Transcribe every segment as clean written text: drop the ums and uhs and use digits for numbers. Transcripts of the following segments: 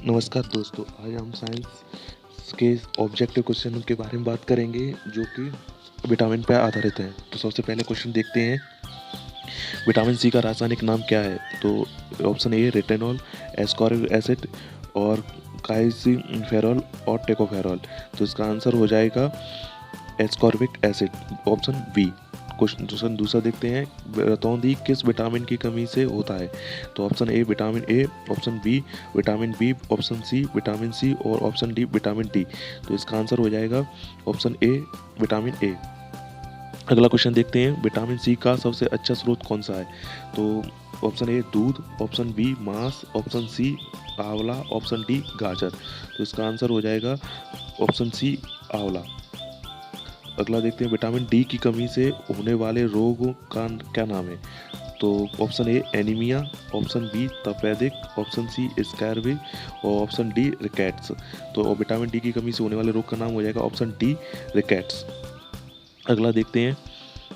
नमस्कार दोस्तों, आज हम साइंस के ऑब्जेक्टिव क्वेश्चन के बारे में बात करेंगे जो कि विटामिन पे आधारित हैं। तो सबसे पहले क्वेश्चन देखते हैं, विटामिन सी का रासायनिक नाम क्या है? तो option A retinol, ascorbic acid और काइसिफेरॉल और टेकोफेरॉल। तो इसका आंसर हो जाएगा ascorbic acid, option B. Question दूसरा देखते हैं, रतौंधी किस विटामिन की कमी से होता है? तो option A vitamin A, option B vitamin B, option C vitamin C और ऑप्शन डी विटामिन डी। तो इसका आंसर हो जाएगा ऑप्शन ए विटामिन ए। अगला क्वेश्चन देखते हैं, विटामिन सी का सबसे अच्छा स्रोत कौन सा है? तो ऑप्शन ए दूध, ऑप्शन बी मांस, ऑप्शन सी आंवला, ऑप्शन डी गाजर। तो इसका आंसर हो जाएगा ऑप्शन सी आंवला। अगला देखते हैं, विटामिन डी की कमी से होने वाले रोगों का क्या नाम है? तो option A anaemia, option B तपेदिक, ऑप्शन सी स्कैर्वी और ऑप्शन डी रिकेट्स। तो विटामिन डी की कमी से होने वाले रोग का नाम हो जाएगा ऑप्शन डी रिकेट्स। अगला देखते हैं,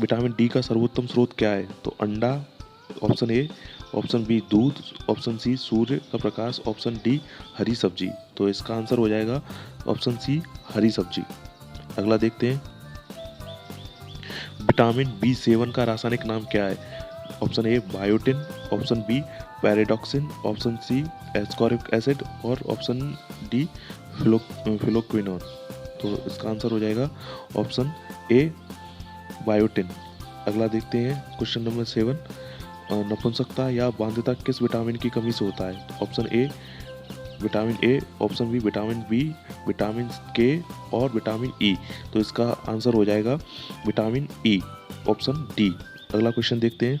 विटामिन डी का सर्वोत्तम स्रोत क्या है? तो अंडा, ऑप्शन ए, ऑप्शन बी दूध, ऑप्शन सी सूर्य का प्रकाश, ऑप्शन डी हरी सब्जी। तो इसका आंसर हो जाएगा ऑप्शन सी हरी सब्जी। अगला देखते हैं, विटामिन बी7 का रासायनिक नाम क्या है? Option A biotin, option B pyridoxine, option C ascorbic acid और ऑप्शन डी फिलोक्विनोन। तो इसका आंसर हो जाएगा ऑप्शन ए बायोटिन। अगला देखते हैं, क्वेश्चन नंबर 7, नपुंसकता या बाध्यता किस विटामिन की कमी से होता है? Option A vitamin A, option B vitamin K और विटामिन ई। तो इसका आंसर हो जाएगा विटामिन ई, ऑप्शन डी। अगला क्वेश्चन देखते हैं,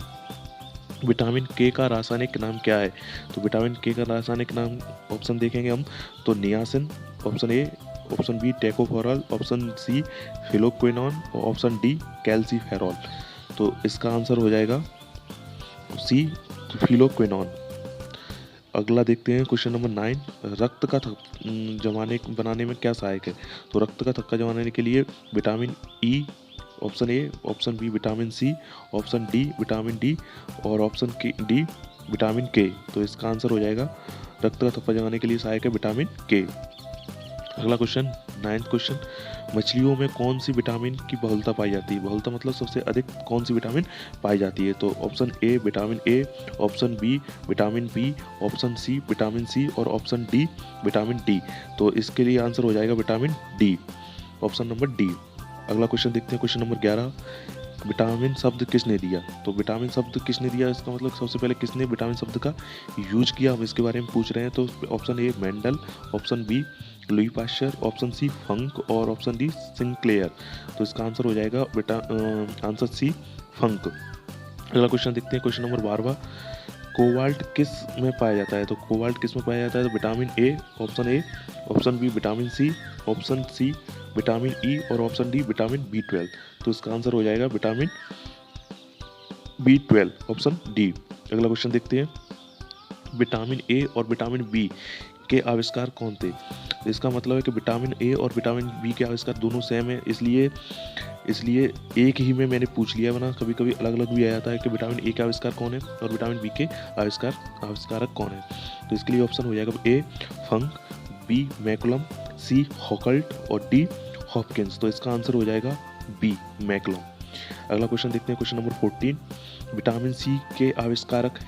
विटामिन के का रासायनिक नाम क्या है? तो विटामिन के का रासायनिक नाम ऑप्शन देखेंगे हम, तो niacin, option A, option B tocopherol, option C phylloquinone और ऑप्शन डी कैल्सीफेरॉल। तो इसका आंसर हो जाएगा सी फिलोक्विनोन। अगला देखते हैं, क्वेश्चन नंबर 9, रक्त का जमाने बनाने में क्या सहायक है? तो रक्त का थक्का जमाने के लिए vitamin E, option A, option B vitamin C, option D vitamin D और ऑप्शन डी विटामिन के। तो इसका आंसर हो जाएगा, रक्त का थक्का जमाने के लिए सहायक है विटामिन के। अगला क्वेश्चन, 9th क्वेश्चन, मछलियों में कौन सी विटामिन की बहुलता पाई जाती है? बहुलता मतलब सबसे अधिक कौन सी विटामिन पाई जाती है? तो option A vitamin A, option B vitamin B, option C vitamin C और ऑप्शन डी विटामिन डी। तो इसके लिए आंसर हो जाएगा vitamin D, option number D. अगला क्वेश्चन देखते हैं, क्वेश्चन नंबर 11, विटामिन शब्द किसने दिया? तो विटामिन शब्द किसने दिया, इसका मतलब सबसे पहले किसने विटामिन शब्द का यूज किया, हम इसके बारे में पूछ रहे हैं। तो option A Mendel, option B Louis Pasteur, option C Funk और ऑप्शन डी सिंक्लेयर। तो इसका आंसर हो जाएगा आंसर सी फंक। अगला क्वेश्चन देखते हैं, क्वेश्चन नंबर 12, कोबाल्ट किस में पाया जाता है? तो कोबाल्ट किस में पाया जाता है? तो vitamin A, option B vitamin C, option C vitamin E और ऑप्शन डी विटामिन बी12। तो इसका आंसर हो जाएगा विटामिन बी12, ऑप्शन डी। अगला क्वेश्चन देखते हैं, विटामिन ए और विटामिन बी के आविष्कार कौन थे? तो इसका मतलब है कि विटामिन ए और विटामिन बी के आविष्कार दोनों सेम है, इसलिए एक ही में मैंने पूछ लिया, वरना कभी कभी अलग अलग भी आ जाता है कि विटामिन ए के आविष्कार कौन है और विटामिन बी के आविष्कारक कौन है। तो इसके लिए ऑप्शन हो जाएगा ए फंक, बी मैकुलम, सी हॉकल्ट और डी हॉपकिंस। तो इसका आंसर हो जाएगा बी मैकुलम। अगला क्वेश्चन देखते हैं, क्वेश्चन नंबर 14, विटामिन सी के आविष्कारक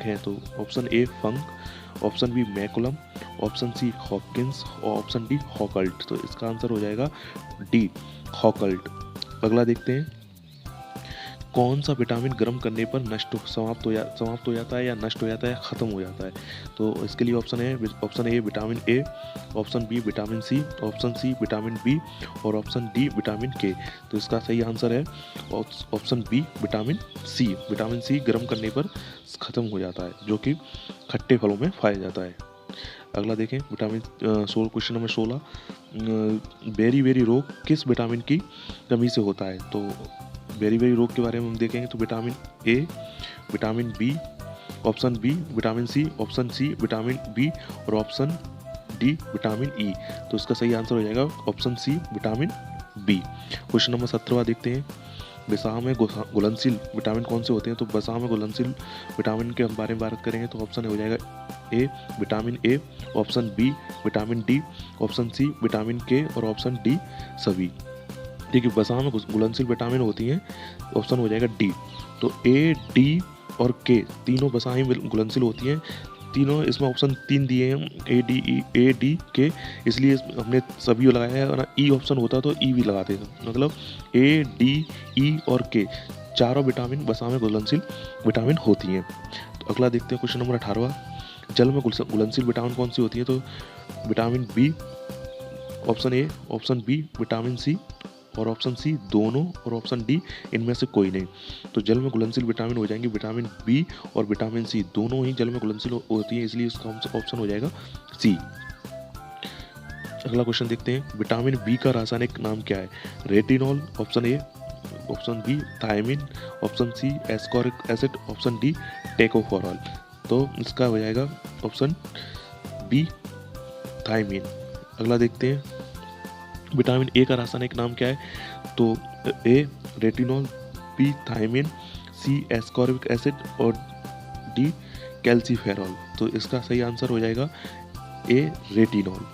हैं। तो option A Funk, option B McCollum, option C Hopkins और ऑप्शन डी हॉकल्ट। तो इसका आंसर हो जाएगा डी हॉकल्ट। अगला देखते हैं, कौन सा विटामिन गर्म करने पर समाप्त हो जाता है या नष्ट हो जाता है, खत्म हो जाता है? तो इसके लिए option A vitamin A, option B vitamin C, option C vitamin B और ऑप्शन डी विटामिन के। तो इसका सही आंसर है ऑप्शन बी विटामिन सी गर्म करने पर खत्म हो जाता है, जो कि खट्टे फलों में पाया जाता है। अगला देखें, क्वेश्चन नंबर 16, बेरी रोग किस विटामिन की कमी से होता है? तो बेरी रोग के बारे में हम देखेंगे, तो vitamin A, vitamin B, option B vitamin C, option C vitamin B और ऑप्शन डी विटामिन ई। तो इसका सही आंसर हो जाएगा option C vitamin B. Question number 17 देखते हैं, वसा में घुलनशील विटामिन कौन से होते हैं? तो वसा में घुलनशील विटामिन के हम बारे में बात करेंगे तो ऑप्शन हो जाएगा A vitamin A, option B vitamin D, option C vitamin K और ऑप्शन डी सभी। देखिए वसा में घुलनशील विटामिन होती हैं, ऑप्शन हो जाएगा डी। तो ए, डी और के तीनों वसा ही घुलनशील होती हैं। तीनों इसमें ऑप्शन 3 दिए हैं, ए डी के, इसलिए हमने सभी लगाया है। और ई ऑप्शन होता तो ई भी लगाते थे, मतलब ए डी ई और के चारों विटामिन वसा में घुलनशील विटामिन होती हैं। तो अगला देखते हैं क्वेश्चन नंबर 18। जल में घुलनशील विटामिन कौन सी होती है? तो vitamin B, option A, option B vitamin C और ऑप्शन सी दोनों और ऑप्शन डी इनमें से कोई नहीं। तो जल में घुलनशील विटामिन हो जाएंगे विटामिन बी और विटामिन सी, दोनों ही जल में घुलनशील होती है, इसलिए इसका ऑप्शन हो जाएगा सी। अगला क्वेश्चन देखते हैं, विटामिन बी का रासायनिक नाम क्या है? Retinol, option A, option B thiamine, option C ascorbic acid, option D tocopherol. तो इसका हो जाएगा ऑप्शन बी थायमिन। अगला देखते हैं, विटामिन ए का रासायनिक नाम क्या है? तो A retinol, B thiamine, C ascorbic acid और डी कैल्सीफेरॉल। तो इसका सही आंसर हो जाएगा ए रेटिनॉल।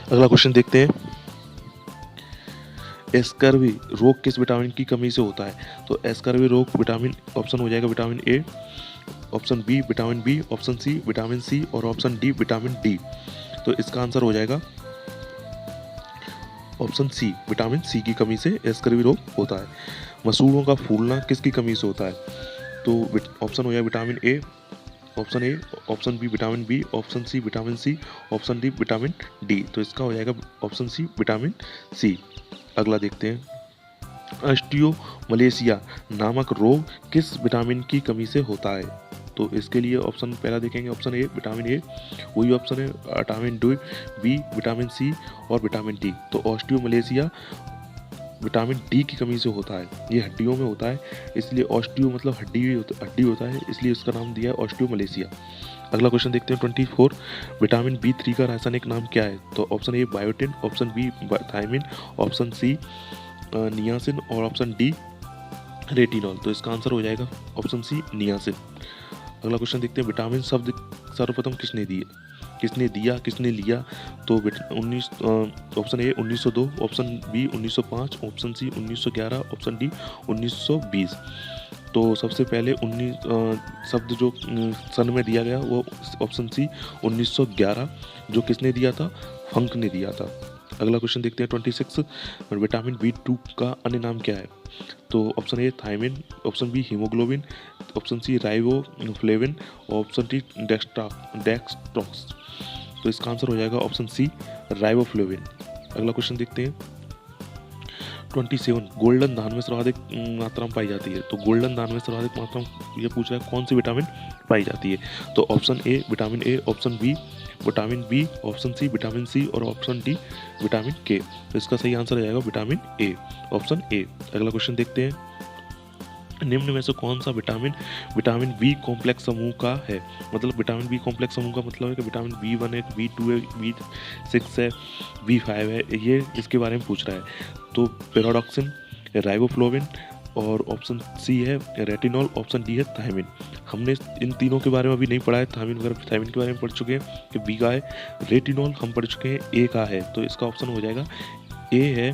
अगला क्वेश्चन देखते हैं, एस्कर्वी रोग किस विटामिन की कमी से होता है? तो एस्कर्वी रोग विटामिन, ऑप्शन हो जाएगा vitamin A, option B vitamin B, option C vitamin C और ऑप्शन डी विटामिन डी। तो इसका आंसर हो जाएगा ऑप्शन सी विटामिन सी की कमी से एस्कर्वी रोग होता है। मसूड़ों का फूलना किसकी कमी से होता है? तो ऑप्शन हो जाएगा vitamin A, option B vitamin B, option C vitamin C, option D vitamin D. तो इसका हो जाएगा ऑप्शन सी विटामिन सी। अगला देखते हैं, ऑस्टियोमलेशिया नामक रोग किस विटामिन की कमी से होता है? तो इसके लिए ऑप्शन पहला देखेंगे, ऑप्शन ए विटामिन ए, वही ऑप्शन है vitamin D, B vitamin C और विटामिन डी। तो ऑस्टियोमलेशिया विटामिन डी की कमी से होता है, ये हड्डियों में होता है, इसलिए ऑस्टियो मतलब हड्डी होता है, इसलिए इसका नाम दिया है ऑस्टियोमलेशिया। अगला क्वेश्चन देखते हैं 24, विटामिन बी3 का रासायनिक नाम क्या है? तो option A biotin, option B thiamine, option C niacin और ऑप्शन डी रेटिनॉल। तो इसका आंसर हो जाएगा ऑप्शन सी नियासिन। अगला क्वेश्चन देखते हैं, विटामिन शब्द सर्वप्रथम किसने दिया, किसने लिया? तो option A 1902, option B 1905, option C 1911, option D 1920। तो सबसे पहले 19 शब्द जो सन में दिया गया वो ऑप्शन सी 1911, जो किसने दिया था? फंक ने दिया था। अगला क्वेश्चन देखते हैं 26, विटामिन बी2 का अन्य नाम क्या है? तो option A thiamine, option B haemoglobin, option C riboflavin, option D dextrose. तो इसका आंसर हो जाएगा ऑप्शन सी राइबोफ्लेविन। अगला क्वेश्चन देखते हैं 27, गोल्डन धान में सर्वाधिक मात्रा में पाई जाती है। तो गोल्डन धान में सर्वाधिक मात्रा में ये पूछ रहा है कौन सी विटामिन पाई जाती है? तो option A vitamin A, option B vitamin B, option C vitamin C और ऑप्शन डी विटामिन के। तो इसका सही आंसर हो जाएगा विटामिन ए, ऑप्शन ए। अगला क्वेश्चन देखते हैं, निम्न में से कौन सा विटामिन बी कॉम्प्लेक्स समूह का है? मतलब विटामिन बी कॉम्प्लेक्स समूह का मतलब है कि विटामिन बी1 है, बी2 है, बी6 है, बी5 है, ये इसके बारे में पूछ रहा है। तो पेरोडॉक्सिन, राइबोफ्लोविन और ऑप्शन सी है रेटिनॉल, ऑप्शन डी है थायमिन। हमने इन तीनों के बारे में अभी नहीं पढ़ा है, थायमिन के बारे में पढ़ चुके हैं कि बी का है, रेटिनॉल हम पढ़ चुके हैं ए का है। तो इसका ऑप्शन हो जाएगा ए है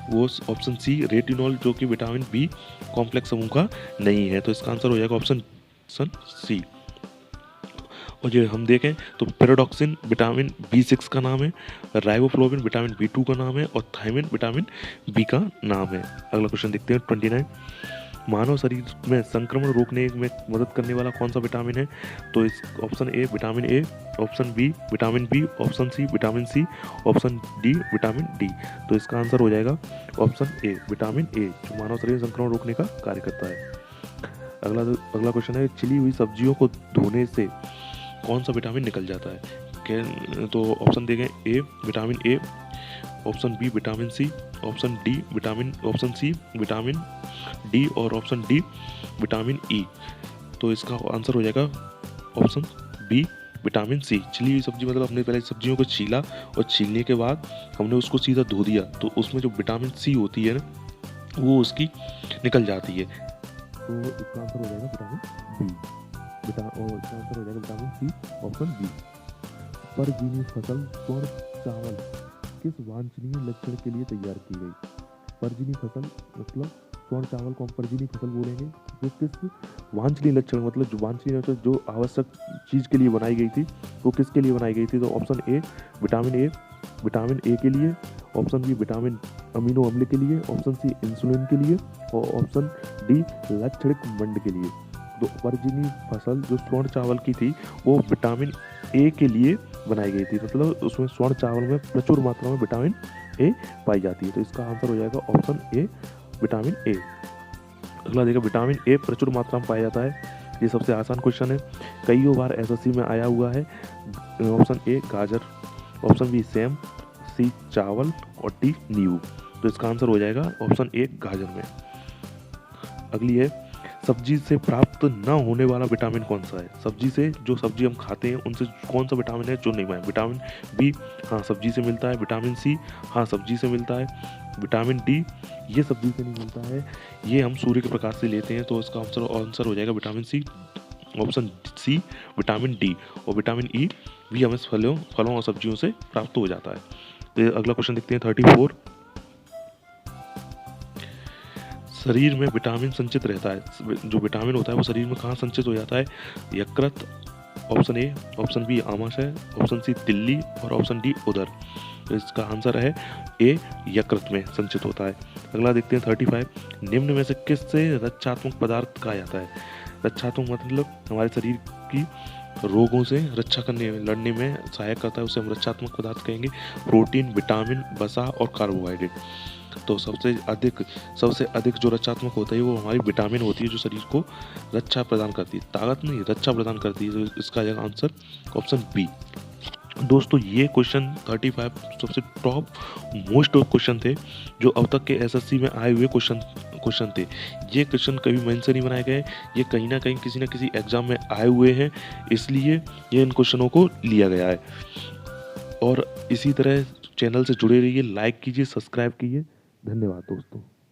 वो ऑप्शन सी रेटिनॉल, जो कि विटामिन बी कॉम्प्लेक्स समूह का नहीं है। तो इसका आंसर हो जाएगा ऑप्शन सी। और जो हम देखें तो पेरोडॉक्सिन विटामिन बी6 का नाम है, राइबोफ्लोविन विटामिन बी2 का नाम है और थायमिन विटामिन बी का नाम है। अगला क्वेश्चन देखते हैं 29, मानव शरीर में संक्रमण रोकने में मदद करने वाला कौन सा विटामिन है? तो इस option A vitamin A, option B vitamin B, option C vitamin C, option D vitamin D. तो इसका आंसर हो जाएगा ऑप्शन ए विटामिन ए, जो मानव शरीर में संक्रमण रोकने का कार्य करता है। अगला क्वेश्चन है, छिली हुई सब्जियों को धोने से कौन सा विटामिन निकल जाता है? तो ऑप्शन देंगे A vitamin A, option B vitamin C, option D vitamin, option C vitamin D और ऑप्शन डी विटामिन ई। तो इसका आंसर हो जाएगा ऑप्शन बी विटामिन सी। छिली हुई सब्जी मतलब हमने पहले सब्जियों को छीला और छीलने के बाद हमने उसको सीधा धो दिया, तो उसमें जो विटामिन सी होती है ना, वो उसकी निकल जाती है। तो इसका आंसर हो जाएगा विटामिन बी। और इसका आंसर हो जाएगा विटामिन सी, ऑप्शन बी। परजीवी फसल स्वर्ण चावल किस वांछनीय लक्षण के लिए तैयार की गई? परजीवी फसल मतलब स्वर्ण चावल को हम परजीवी फसल बोलेंगे, जो किस वांछनीय लक्षण मतलब जो वांछनीय लक्षण जो आवश्यक चीज के लिए बनाई गई थी, वो किसके लिए बनाई गई थी? तो ऑप्शन ए विटामिन ए के लिए, ऑप्शन बी विटामिन अमीनो अम्ल के लिए, ऑप्शन सी इंसुलिन के लिए और ऑप्शन डी लक्षणिक मंड के लिए। तो परजीवी फसल जो स्वर्ण चावल की थी वो विटामिन ए के लिए बनाई गई थी, मतलब उसमें स्वर्ण चावल में प्रचुर मात्रा में विटामिन ए पाई जाती है। तो इसका आंसर हो जाएगा ऑप्शन ए विटामिन ए। अगला देखिए, विटामिन ए प्रचुर मात्रा में पाया जाता है। ये सबसे आसान क्वेश्चन है, कई बार एसएससी में आया हुआ है। ऑप्शन ए गाजर, ऑप्शन बी सेम, सी चावल और डी नींबू। तो इसका आंसर हो जाएगा ऑप्शन ए गाजर में। अगली है, सब्जी से प्राप्त न होने वाला विटामिन कौन सा है? सब्जी से, जो सब्जी हम खाते हैं उनसे कौन सा विटामिन है जो नहीं पाए? विटामिन बी, हाँ सब्जी से मिलता है। विटामिन सी, हाँ सब्जी से मिलता है। विटामिन डी, ये सब्जी से नहीं मिलता है, ये हम सूर्य के प्रकाश से लेते हैं। तो इसका आंसर हो जाएगा vitamin C, option C vitamin D. और विटामिन ई भी हमें फलों और सब्जियों से प्राप्त हो जाता है। तो अगला क्वेश्चन देखते हैं 34। शरीर में विटामिन संचित रहता है, जो विटामिन होता है वो शरीर में कहाँ संचित हो जाता है? यकृत, ऑप्शन ए, ऑप्शन बी आमाशय, ऑप्शन सी तिल्ली और ऑप्शन डी उदर। तो इसका आंसर है ए यकृत में संचित होता है। अगला देखते हैं 35। निम्न में से किससे रक्षात्मक पदार्थ कहा जाता है? रक्षात्मक मतलब हमारे शरीर की रोगों से रक्षा करने में, लड़ने में सहायक करता है, उसे हम रक्षात्मक पदार्थ कहेंगे। प्रोटीन, विटामिन, वसा और कार्बोहाइड्रेट। तो सबसे अधिक जो रक्षात्मक होता है वो हमारी विटामिन होती है, जो शरीर को रक्षा प्रदान करती है, ताकत नहीं रक्षा प्रदान करती है। तो इसका आंसर ऑप्शन बी। दोस्तों ये क्वेश्चन 35 सबसे टॉप मोस्ट क्वेश्चन थे जो अब तक के एसएससी में आए हुए क्वेश्चन थे। ये क्वेश्चन कभी मन से नहीं बनाए गए, ये कहीं ना कहीं किसी न किसी एग्जाम में आए हुए हैं, इसलिए ये इन क्वेश्चनों को लिया गया है। और इसी तरह चैनल से जुड़े रहिए, लाइक कीजिए, सब्सक्राइब कीजिए। धन्यवाद दोस्तों।